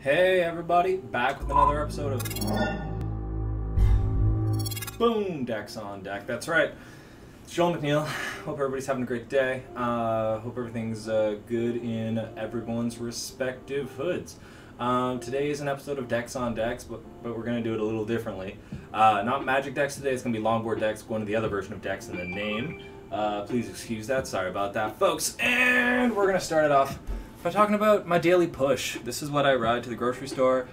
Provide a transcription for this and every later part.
Hey everybody, back with another episode of Boom Decks on Deck. That's right, it's Joel McNeil. Hope everybody's having a great day. Hope everything's good in everyone's respective hoods. Today is an episode of Decks on Decks, but we're going to do it a little differently. Not Magic decks today, it's going to be Longboard decks, going to the other version of decks in the name. Please excuse that, sorry about that folks. And we're going to start it off by talking about my daily push. This is what I ride to the grocery store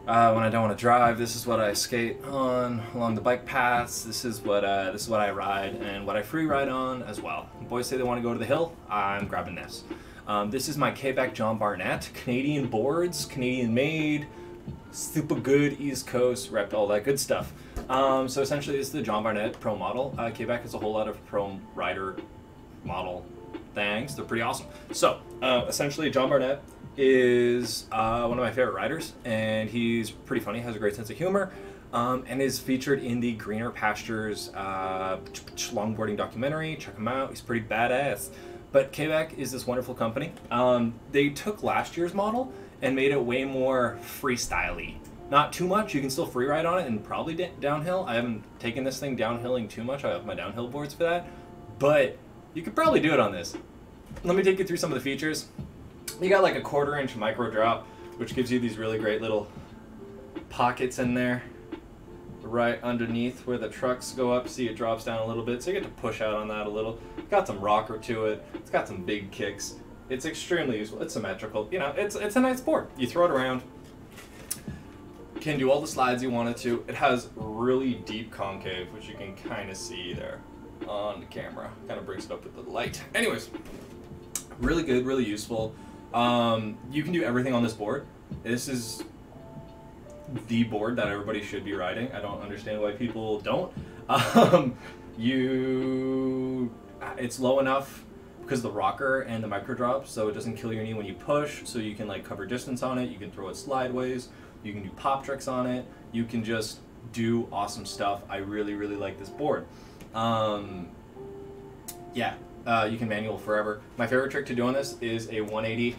when I don't want to drive. This is what I skate on along the bike paths. This is what I ride and what I free ride on as well. Boys say they want to go to the hill. I'm grabbing this. This is my Kebbek John Barnett. Canadian boards, Canadian made, super good East Coast, repped, all that good stuff. So essentially this is the John Barnett Pro model. Kebbek has a whole lot of Pro rider model things. They're pretty awesome. So essentially John Barnett is one of my favorite riders, and he's pretty funny, has a great sense of humor, and is featured in the Greener Pastures longboarding documentary. Check him out, he's pretty badass. But Kebbek is this wonderful company. They took last year's model and made it way more freestyle-y. Not too much, you can still free ride on it and probably downhill. I haven't taken this thing downhilling too much, I have my downhill boards for that, but you could probably do it on this. Let me take you through some of the features. You got like a 1/4 inch micro drop, which gives you these really great little pockets in there, right underneath where the trucks go up. See, it drops down a little bit, so you get to push out on that a little. It's got some rocker to it. It's got some big kicks. It's extremely useful. It's symmetrical. You know, it's a nice board. You throw it around. Can do all the slides you want it to. It has really deep concave, which you can kind of see there on the camera. Kind of brings it up with the light. Anyways, really good, really useful. You can do everything on this board. This is the board that everybody should be riding. I don't understand why people don't. It's low enough because of the rocker and the micro drop, so it doesn't kill your knee when you push, so you can like cover distance on it. You can throw it slideways. You can do pop tricks on it. You can just do awesome stuff. I really, really like this board. You can manual forever. My favorite trick to do on this is a 180.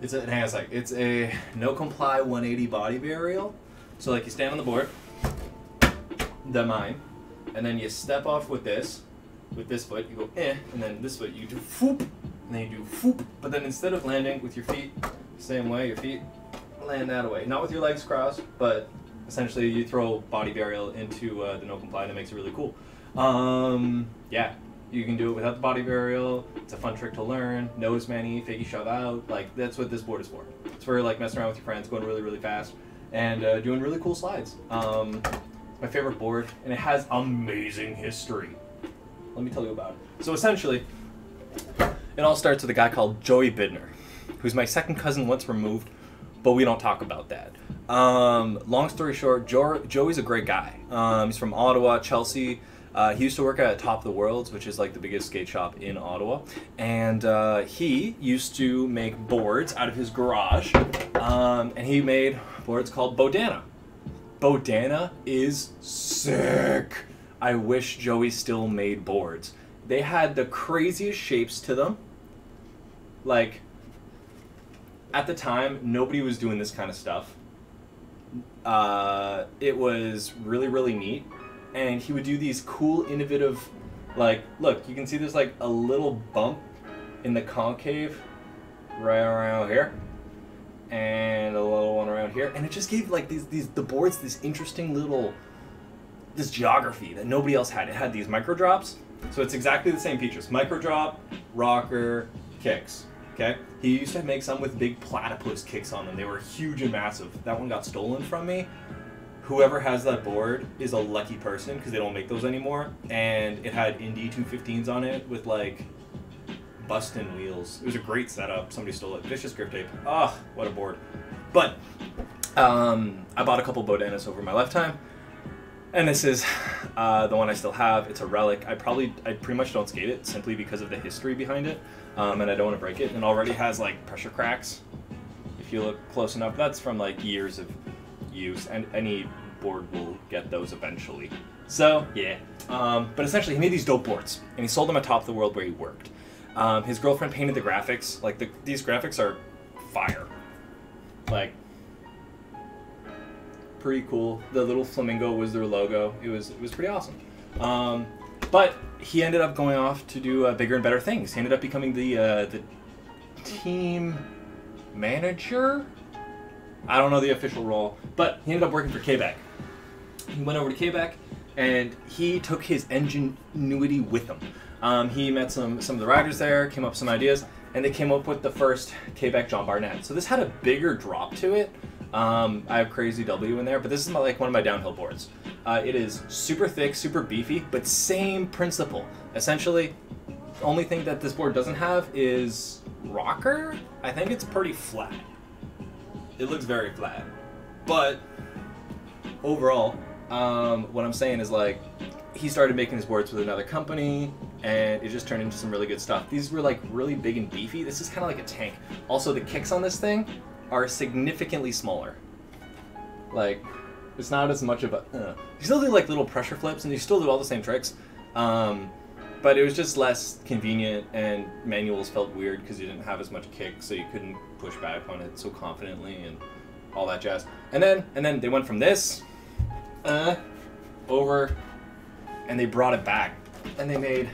It's a no comply 180 body burial. So like you stand on the board, and then you step off with this foot, you go and then this foot you do foop, and then you do foop. But then instead of landing with your feet same way, your feet land that way. Not with your legs crossed, but essentially you throw body burial into the no comply, and that makes it really cool. Yeah, you can do it without the body burial. It's a fun trick to learn. Nose mani, fakey shove out. Like, that's what this board is for. It's for like messing around with your friends, going really, really fast, and doing really cool slides. It's my favorite board, and it has amazing history. Let me tell you about it. So essentially, it all starts with a guy called Joey Bidner, who's my second cousin once removed, but we don't talk about that. Long story short, Joey's a great guy. He's from Ottawa, Chelsea. He used to work at Top of the Worlds, which is like the biggest skate shop in Ottawa. And he used to make boards out of his garage. And he made boards called BODANAH. BODANAH is sick. I wish Joey still made boards. They had the craziest shapes to them. Like, at the time, nobody was doing this kind of stuff. It was really, really neat. And he would do these cool, innovative, like, look, you can see there's like a little bump in the concave right around here, and a little one around here, and it just gave like the boards this interesting little, this geography that nobody else had. It had these micro drops, so it's exactly the same features: micro drop, rocker, kicks. Okay, he used to make some with big platypus kicks on them. They were huge and massive. That one got stolen from me. Whoever has that board is a lucky person, because they don't make those anymore. And it had Indy 215s on it with like bustin' wheels. It was a great setup. Somebody stole it. Vicious grip tape. Ah, what a board. But I bought a couple BODANAHs over my lifetime, and this is the one I still have. It's a relic. I pretty much don't skate it simply because of the history behind it, and I don't want to break it. And it already has like pressure cracks. If you look close enough, that's from like years of use, and any board will get those eventually. So yeah, but essentially he made these dope boards, and he sold them at Top of the World where he worked. His girlfriend painted the graphics. Like these graphics are fire. Like pretty cool. The little flamingo was their logo. It was pretty awesome. But he ended up going off to do bigger and better things. He ended up becoming the team manager. I don't know the official role, but he ended up working for Kebbek. He went over to Kebbek, and he took his ingenuity with him. He met some of the riders there, came up with some ideas, and they came up with the first Kebbek John Barnett. So this had a bigger drop to it. I have Crazy W in there, but this is like one of my downhill boards. It is super thick, super beefy, but same principle. Essentially, the only thing that this board doesn't have is rocker. I think it's pretty flat. It looks very flat, but overall, what I'm saying is like, he started making his boards with another company, and it just turned into some really good stuff. These were like really big and beefy. This is kind of like a tank. Also, the kicks on this thing are significantly smaller. Like, it's not as much of a... You still do like little pressure flips, and you still do all the same tricks, but it was just less convenient, and manuals felt weird because you didn't have as much kick, so you couldn't push back on it so confidently and all that jazz. And then they went from this over, and they brought it back, and they made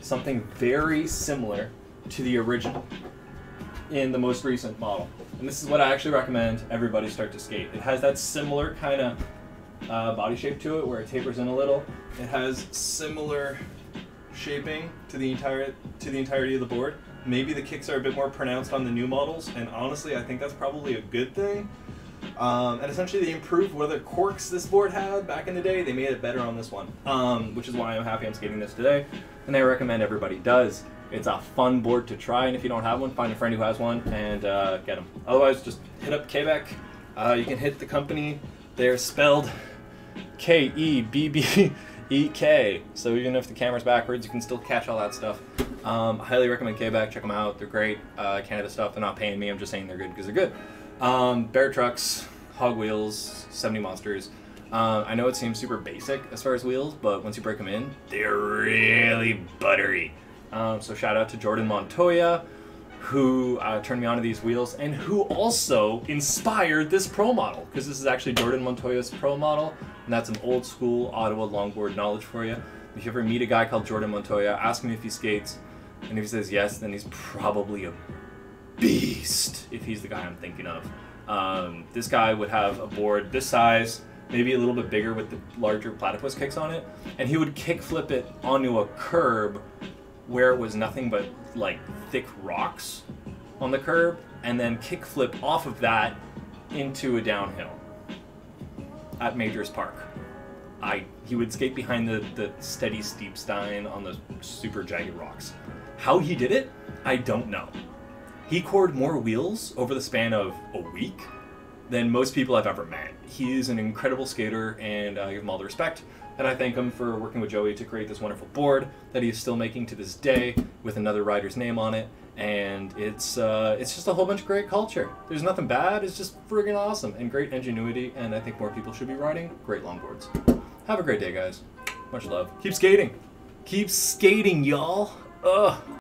something very similar to the original in the most recent model. And this is what I actually recommend everybody start to skate. It has that similar kind of body shape to it, where it tapers in a little. It has similar shaping to the entirety of the board. Maybe the kicks are a bit more pronounced on the new models, and honestly, I think that's probably a good thing. And essentially, they improved what other corks this board had back in the day. They made it better on this one, which is why I'm happy I'm skating this today, and I recommend everybody does. It's a fun board to try, and if you don't have one, find a friend who has one and get them. Otherwise, just hit up Kebbek. You can hit the company. They're spelled K-E-B-B-E-K, so even if the camera's backwards, you can still catch all that stuff. I highly recommend Kebbek. Check them out. They're great. Canada stuff. They're not paying me. I'm just saying they're good because they're good. Bear trucks, hog wheels, 70 monsters. I know it seems super basic as far as wheels, but once you break them in, they're really buttery. So shout out to Jordan Montoya, who turned me on to these wheels, and who also inspired this pro model, because this is actually Jordan Montoya's pro model, and that's some old school Ottawa longboard knowledge for you. If you ever meet a guy called Jordan Montoya, ask him if he skates, and if he says yes, then he's probably a beast, if he's the guy I'm thinking of. This guy would have a board this size, maybe a little bit bigger with the larger platypus kicks on it, and he would kick flip it onto a curb where it was nothing but like thick rocks on the curb, and then kick flip off of that into a downhill at Majors Park. He would skate behind the steady steep stein on the super jagged rocks. How he did it, I don't know. He cored more wheels over the span of a week than most people I've ever met. He is an incredible skater, and I give him all the respect. And I thank him for working with Joey to create this wonderful board that he is still making to this day with another rider's name on it. And it's just a whole bunch of great culture. There's nothing bad. It's just friggin' awesome and great ingenuity. And I think more people should be riding great longboards. Have a great day, guys. Much love. Keep skating. Keep skating, y'all. Ugh.